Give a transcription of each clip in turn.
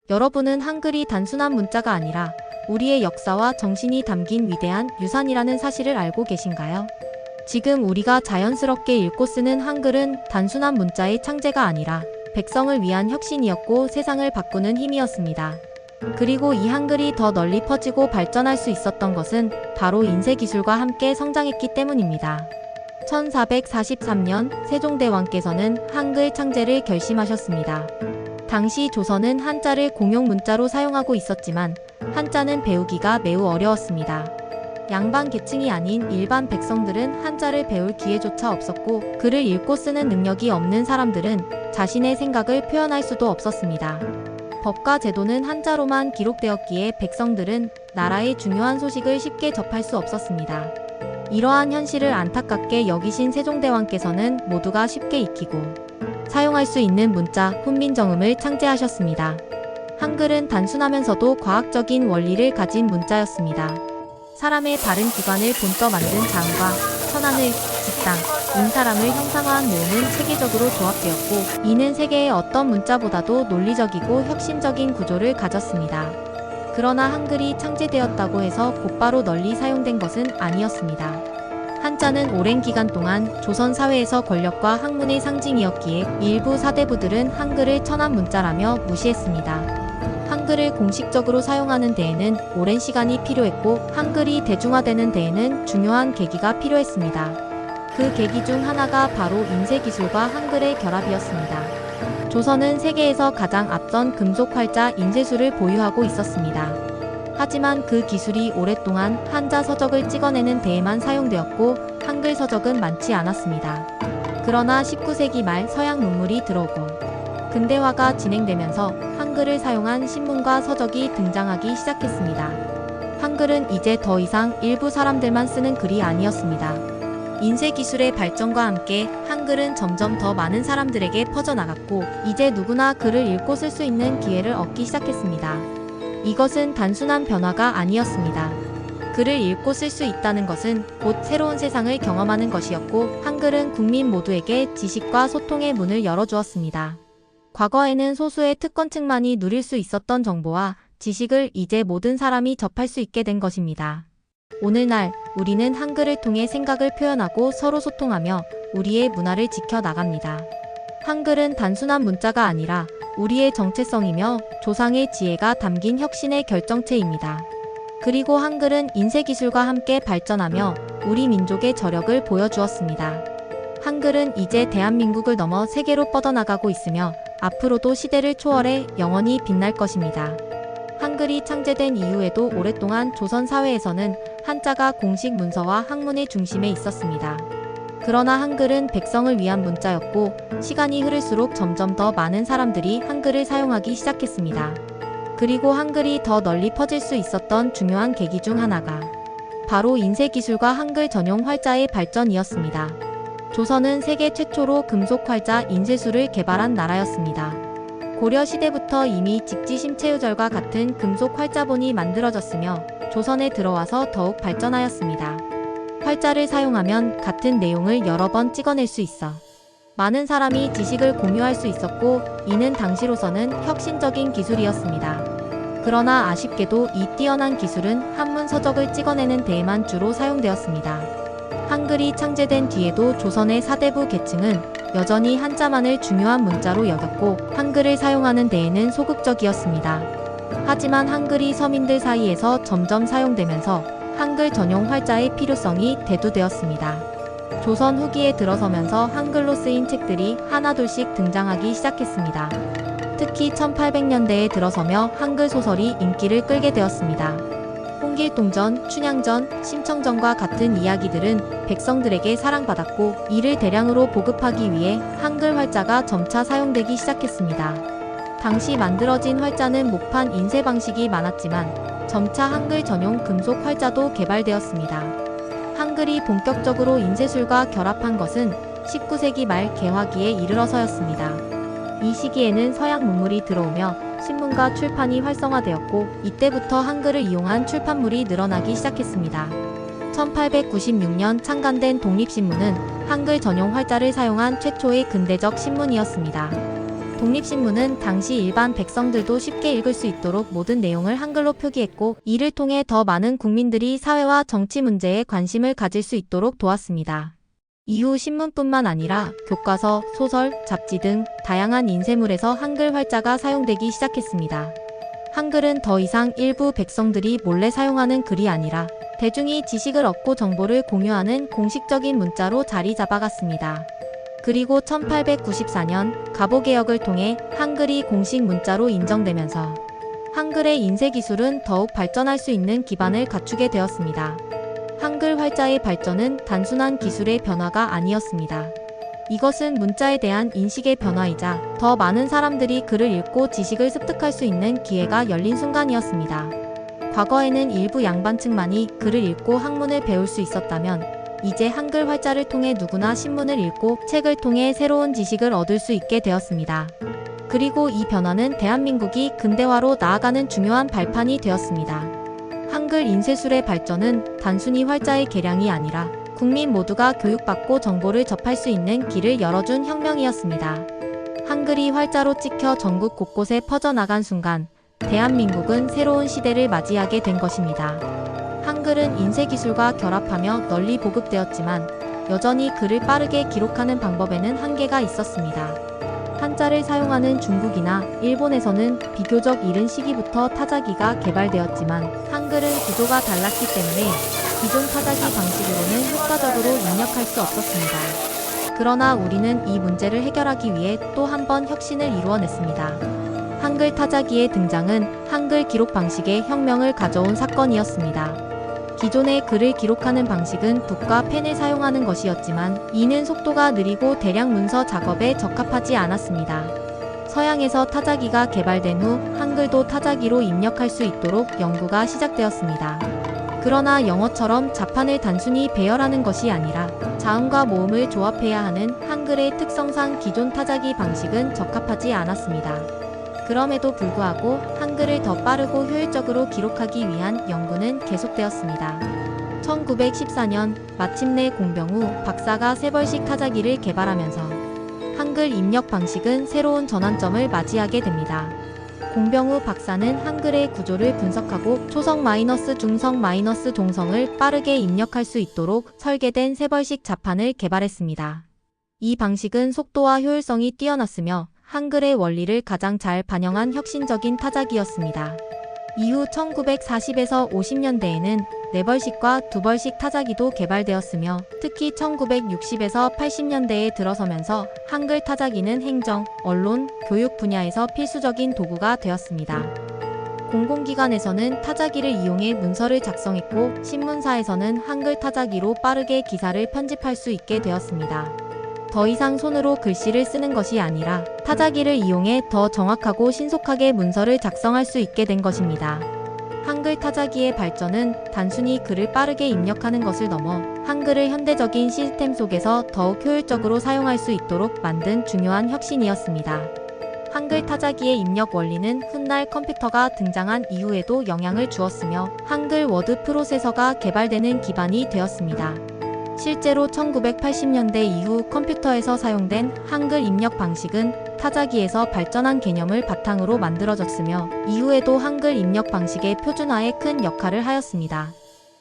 여러분은 한글이 단순한 문자가 아니라 우리의 역사와 정신이 담긴 위대한 유산이라는 사실을 알고 계신가요? 지금 우리가 자연스럽게 읽고 쓰는 한글은 단순한 문자의 창제가 아니라 백성을 위한 혁신이었고 세상을 바꾸는 힘이었습니다. 그리고 이 한글이 더 널리 퍼지고 발전할 수 있었던 것은 바로 인쇄기술과 함께 성장했기 때문입니다. 1443년 세종대왕께서는 한글 창제를 결심하셨습니다. 당시 조선은 한자를 공용 문자로 사용하고 있었지만 한자는 배우기가 매우 어려웠습니다. 양반 계층이 아닌 일반 백성들은 한자를 배울 기회조차 없었고 글을 읽고 쓰는 능력이 없는 사람들은 자신의 생각을 표현할 수도 없었습니다. 법과 제도는 한자로만 기록되었기에 백성들은 나라의 중요한 소식을 쉽게 접할 수 없었습니다. 이러한 현실을 안타깝게 여기신 세종대왕께서는 모두가 쉽게 익히고 사용할 수 있는 문자 훈민정음을 창제하셨습니다. 한글은 단순하면서도 과학적인 원리를 가진 문자였습니다. 사람의 다른 기관을 본떠 만든 장과 천하늘, 직당, 인사람을 형상화한 모음은 체계적으로 조합되었고 이는 세계의 어떤 문자보다도 논리적이고 혁신적인 구조를 가졌습니다. 그러나 한글이 창제되었다고 해서 곧바로 널리 사용된 것은 아니었습니다. 한자는 오랜 기간 동안 조선 사회에서 권력과 학문의 상징이었기에 일부 사대부들은 한글을 천한 문자라며 무시했습니다. 한글을 공식적으로 사용하는 데에는 오랜 시간이 필요했고 한글이 대중화되는 데에는 중요한 계기가 필요했습니다. 그 계기 중 하나가 바로 인쇄기술과 한글의 결합이었습니다. 조선은 세계에서 가장 앞선 금속 활자 인쇄술을 보유하고 있었습니다. 하지만 그 기술이 오랫동안 한자 서적을 찍어내는 데에만 사용되었고 한글 서적은 많지 않았습니다. 그러나 19세기 말 서양 문물이 들어오고 근대화가 진행되면서 한글을 사용한 신문과 서적이 등장하기 시작했습니다. 한글은 이제 더 이상 일부 사람들만 쓰는 글이 아니었습니다. 인쇄기술의 발전과 함께 한글은 점점 더 많은 사람들에게 퍼져나갔고 이제 누구나 글을 읽고 쓸 수 있는 기회를 얻기 시작했습니다. 이것은 단순한 변화가 아니었습니다. 글을 읽고 쓸 수 있다는 것은 곧 새로운 세상을 경험하는 것이었고 한글은 국민 모두에게 지식과 소통의 문을 열어주었습니다. 과거에는 소수의 특권층만이 누릴 수 있었던 정보와 지식을 이제 모든 사람이 접할 수 있게 된 것입니다. 오늘날 우리는 한글을 통해 생각을 표현하고 서로 소통하며 우리의 문화를 지켜나갑니다. 한글은 단순한 문자가 아니라 우리의 정체성이며 조상의 지혜가 담긴 혁신의 결정체입니다. 그리고 한글은 인쇄기술과 함께 발전하며 우리 민족의 저력을 보여주었습니다. 한글은 이제 대한민국을 넘어 세계로 뻗어나가고 있으며 앞으로도 시대를 초월해 영원히 빛날 것입니다. 한글이 창제된 이후에도 오랫동안 조선 사회에서는 한자가 공식 문서와 학문의 중심에 있었습니다. 그러나 한글은 백성을 위한 문자였고 시간이 흐를수록 점점 더 많은 사람들이 한글을 사용하기 시작했습니다. 그리고 한글이 더 널리 퍼질 수 있었던 중요한 계기 중 하나가 바로 인쇄기술과 한글 전용 활자의 발전이었습니다. 조선은 세계 최초로 금속 활자 인쇄술을 개발한 나라였습니다. 고려 시대부터 이미 직지심체유절과 같은 금속 활자본이 만들어졌으며 조선에 들어와서 더욱 발전하였습니다. 활자를 사용하면 같은 내용을 여러 번 찍어낼 수 있어 많은 사람이 지식을 공유할 수 있었고 이는 당시로서는 혁신적인 기술이었습니다. 그러나 아쉽게도 이 뛰어난 기술은 한문 서적을 찍어내는 데에만 주로 사용되었습니다. 한글이 창제된 뒤에도 조선의 사대부 계층은 여전히 한자만을 중요한 문자로 여겼고 한글을 사용하는 데에는 소극적이었습니다. 하지만 한글이 서민들 사이에서 점점 사용되면서 한글 전용 활자의 필요성이 대두되었습니다. 조선 후기에 들어서면서 한글로 쓰인 책들이 하나둘씩 등장하기 시작했습니다. 특히 1800년대에 들어서며 한글 소설이 인기를 끌게 되었습니다. 홍길동전, 춘향전, 심청전과 같은 이야기들은 백성들에게 사랑받았고 이를 대량으로 보급하기 위해 한글 활자가 점차 사용되기 시작했습니다. 당시 만들어진 활자는 목판 인쇄 방식이 많았지만 점차 한글 전용 금속 활자도 개발되었습니다. 한글이 본격적으로 인쇄술과 결합한 것은 19세기 말 개화기에 이르러서였습니다. 이 시기에는 서양 문물이 들어오며 신문과 출판이 활성화되었고 이때부터 한글을 이용한 출판물이 늘어나기 시작했습니다. 1896년 창간된 독립신문은 한글 전용 활자를 사용한 최초의 근대적 신문이었습니다. 독립신문은 당시 일반 백성들도 쉽게 읽을 수 있도록 모든 내용을 한글로 표기했고, 이를 통해 더 많은 국민들이 사회와 정치 문제에 관심을 가질 수 있도록 도왔습니다. 이후 신문뿐만 아니라 교과서, 소설, 잡지 등 다양한 인쇄물에서 한글 활자가 사용되기 시작했습니다. 한글은 더 이상 일부 백성들이 몰래 사용하는 글이 아니라 대중이 지식을 얻고 정보를 공유하는 공식적인 문자로 자리 잡아갔습니다. 그리고 1894년 가보개혁을 통해 한글이 공식 문자로 인정되면서 한글의 인쇄 기술은 더욱 발전할 수 있는 기반을 갖추게 되었습니다. 한글 활자의 발전은 단순한 기술의 변화가 아니었습니다. 이것은 문자에 대한 인식의 변화이자 더 많은 사람들이 글을 읽고 지식을 습득할 수 있는 기회가 열린 순간이었습니다. 과거에는 일부 양반층만이 글을 읽고 학문을 배울 수 있었다면, 이제 한글 활자를 통해 누구나 신문을 읽고 책을 통해 새로운 지식을 얻을 수 있게 되었습니다. 그리고 이 변화는 대한민국이 근대화로 나아가는 중요한 발판이 되었습니다. 한글 인쇄술의 발전은 단순히 활자의 개량이 아니라 국민 모두가 교육받고 정보를 접할 수 있는 길을 열어준 혁명이었습니다. 한글이 활자로 찍혀 전국 곳곳에 퍼져나간 순간, 대한민국은 새로운 시대를 맞이하게 된 것입니다. 한글은 인쇄 기술과 결합하며 널리 보급되었지만 여전히 글을 빠르게 기록하는 방법에는 한계가 있었습니다. 한자를 사용하는 중국이나 일본에서는 비교적 이른 시기부터 타자기가 개발되었지만 한글은 구조가 달랐기 때문에 기존 타자기 방식으로는 효과적으로 입력할 수 없었습니다. 그러나 우리는 이 문제를 해결하기 위해 또 한 번 혁신을 이루어냈습니다. 한글 타자기의 등장은 한글 기록 방식의 혁명을 가져온 사건이었습니다. 기존의 글을 기록하는 방식은 붓과 펜을 사용하는 것이었지만 이는 속도가 느리고 대량 문서 작업에 적합하지 않았습니다. 서양에서 타자기가 개발된 후 한글도 타자기로 입력할 수 있도록 연구가 시작되었습니다. 그러나 영어처럼 자판을 단순히 배열하는 것이 아니라 자음과 모음을 조합해야 하는 한글의 특성상 기존 타자기 방식은 적합하지 않았습니다. 그럼에도 불구하고 한글을 더 빠르고 효율적으로 기록하기 위한 연구는 계속되었습니다. 1914년 마침내 공병우 박사가 세벌식 타자기를 개발하면서 한글 입력 방식은 새로운 전환점을 맞이하게 됩니다. 공병우 박사는 한글의 구조를 분석하고 초성 마이너스 중성 마이너스 동성을 빠르게 입력할 수 있도록 설계된 세벌식 자판을 개발했습니다. 이 방식은 속도와 효율성이 뛰어났으며 한글의 원리를 가장 잘 반영한 혁신적인 타자기였습니다. 이후 1940에서 50년대에는 4벌식과 2벌식 타자기도 개발되었으며 특히 1960에서 80년대에 들어서면서 한글 타자기는 행정, 언론, 교육 분야에서 필수적인 도구가 되었습니다. 공공기관에서는 타자기를 이용해 문서를 작성했고 신문사에서는 한글 타자기로 빠르게 기사를 편집할 수 있게 되었습니다. 더 이상 손으로 글씨를 쓰는 것이 아니라 타자기를 이용해 더 정확하고 신속하게 문서를 작성할 수 있게 된 것입니다. 한글 타자기의 발전은 단순히 글을 빠르게 입력하는 것을 넘어 한글을 현대적인 시스템 속에서 더욱 효율적으로 사용할 수 있도록 만든 중요한 혁신이었습니다. 한글 타자기의 입력 원리는 훗날 컴퓨터가 등장한 이후에도 영향을 주었으며 한글 워드 프로세서가 개발되는 기반이 되었습니다. 실제로 1980년대 이후 컴퓨터에서 사용된 한글 입력 방식은 타자기에서 발전한 개념을 바탕으로 만들어졌으며 이후에도 한글 입력 방식의 표준화에 큰 역할을 하였습니다.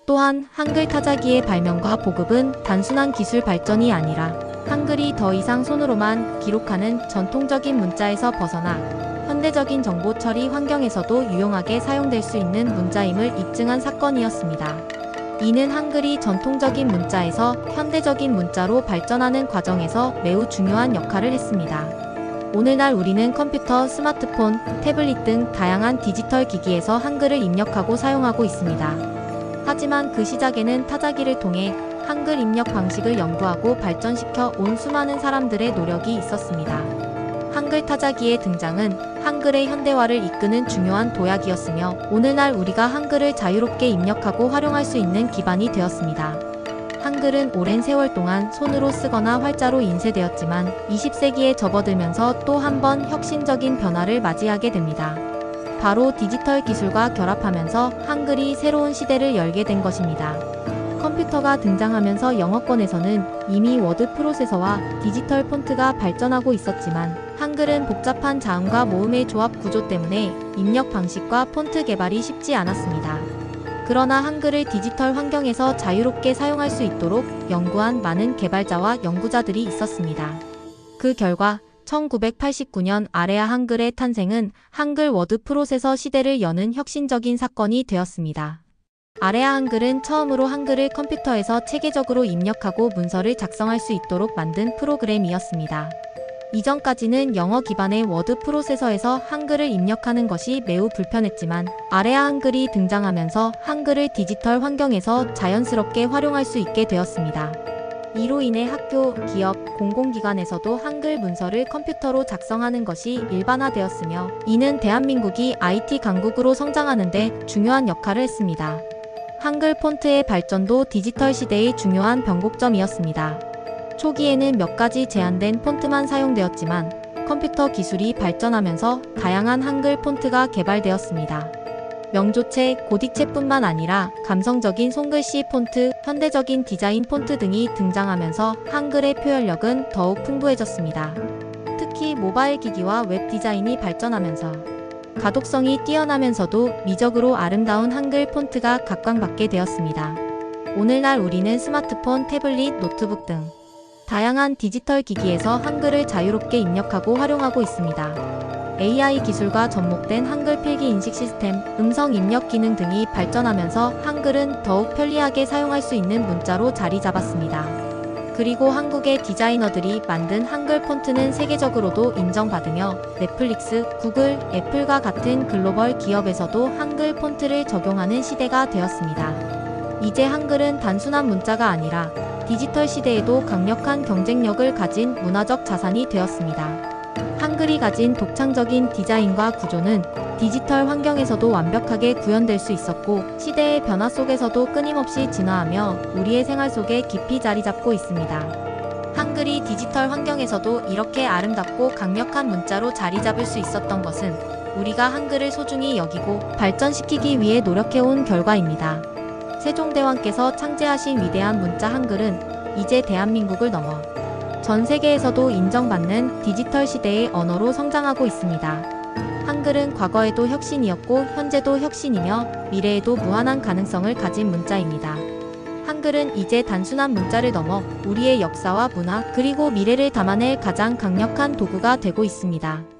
또한 한글 타자기의 발명과 보급은 단순한 기술 발전이 아니라 한글이 더 이상 손으로만 기록하는 전통적인 문자에서 벗어나 현대적인 정보 처리 환경에서도 유용하게 사용될 수 있는 문자임을 입증한 사건이었습니다. 이는 한글이 전통적인 문자에서 현대적인 문자로 발전하는 과정에서 매우 중요한 역할을 했습니다. 오늘날 우리는 컴퓨터, 스마트폰, 태블릿 등 다양한 디지털 기기에서 한글을 입력하고 사용하고 있습니다. 하지만 그 시작에는 타자기를 통해 한글 입력 방식을 연구하고 발전시켜 온 수많은 사람들의 노력이 있었습니다. 한글 타자기의 등장은 한글의 현대화를 이끄는 중요한 도약이었으며 오늘날 우리가 한글을 자유롭게 입력하고 활용할 수 있는 기반이 되었습니다. 한글은 오랜 세월 동안 손으로 쓰거나 활자로 인쇄되었지만 20세기에 접어들면서 또 한 번 혁신적인 변화를 맞이하게 됩니다. 바로 디지털 기술과 결합하면서 한글이 새로운 시대를 열게 된 것입니다. 컴퓨터가 등장하면서 영어권에서는 이미 워드 프로세서와 디지털 폰트가 발전하고 있었지만 한글 한글은 복잡한 자음과 모음의 조합 구조 때문에 입력 방식과 폰트 개발이 쉽지 않았습니다. 그러나 한글을 디지털 환경에서 자유롭게 사용할 수 있도록 연구한 많은 개발자와 연구자들이 있었습니다. 그 결과 1989년 아레아 한글의 탄생은 한글 워드 프로세서 시대를 여는 혁신적인 사건이 되었습니다. 아레아 한글은 처음으로 한글을 컴퓨터에서 체계적으로 입력하고 문서를 작성할 수 있도록 만든 프로그램이었습니다. 이전까지는 영어 기반의 워드 프로세서에서 한글을 입력하는 것이 매우 불편했지만 아레아 한글이 등장하면서 한글을 디지털 환경에서 자연스럽게 활용할 수 있게 되었습니다. 이로 인해 학교, 기업, 공공기관에서도 한글 문서를 컴퓨터로 작성하는 것이 일반화되었으며 이는 대한민국이 IT 강국으로 성장하는 데 중요한 역할을 했습니다. 한글 폰트의 발전도 디지털 시대의 중요한 변곡점이었습니다. 초기에는 몇 가지 제한된 폰트만 사용되었지만 컴퓨터 기술이 발전하면서 다양한 한글 폰트가 개발되었습니다. 명조체, 고딕체뿐만 아니라 감성적인 손글씨 폰트, 현대적인 디자인 폰트 등이 등장하면서 한글의 표현력은 더욱 풍부해졌습니다. 특히 모바일 기기와 웹 디자인이 발전하면서 가독성이 뛰어나면서도 미적으로 아름다운 한글 폰트가 각광받게 되었습니다. 오늘날 우리는 스마트폰, 태블릿, 노트북 등 다양한 디지털 기기에서 한글을 자유롭게 입력하고 활용하고 있습니다. AI 기술과 접목된 한글 필기 인식 시스템, 음성 입력 기능 등이 발전하면서 한글은 더욱 편리하게 사용할 수 있는 문자로 자리 잡았습니다. 그리고 한국의 디자이너들이 만든 한글 폰트는 세계적으로도 인정받으며 넷플릭스, 구글, 애플과 같은 글로벌 기업에서도 한글 폰트를 적용하는 시대가 되었습니다. 이제 한글은 단순한 문자가 아니라 디지털 시대에도 강력한 경쟁력을 가진 문화적 자산이 되었습니다. 한글이 가진 독창적인 디자인과 구조는 디지털 환경에서도 완벽하게 구현될 수 있었고 시대의 변화 속에서도 끊임없이 진화하며 우리의 생활 속에 깊이 자리 잡고 있습니다. 한글이 디지털 환경에서도 이렇게 아름답고 강력한 문자로 자리 잡을 수 있었던 것은 우리가 한글을 소중히 여기고 발전시키기 위해 노력해온 결과입니다. 세종대왕께서 창제하신 위대한 문자 한글은 이제 대한민국을 넘어 전 세계에서도 인정받는 디지털 시대의 언어로 성장하고 있습니다. 한글은 과거에도 혁신이었고 현재도 혁신이며 미래에도 무한한 가능성을 가진 문자입니다. 한글은 이제 단순한 문자를 넘어 우리의 역사와 문화 그리고 미래를 담아낼 가장 강력한 도구가 되고 있습니다.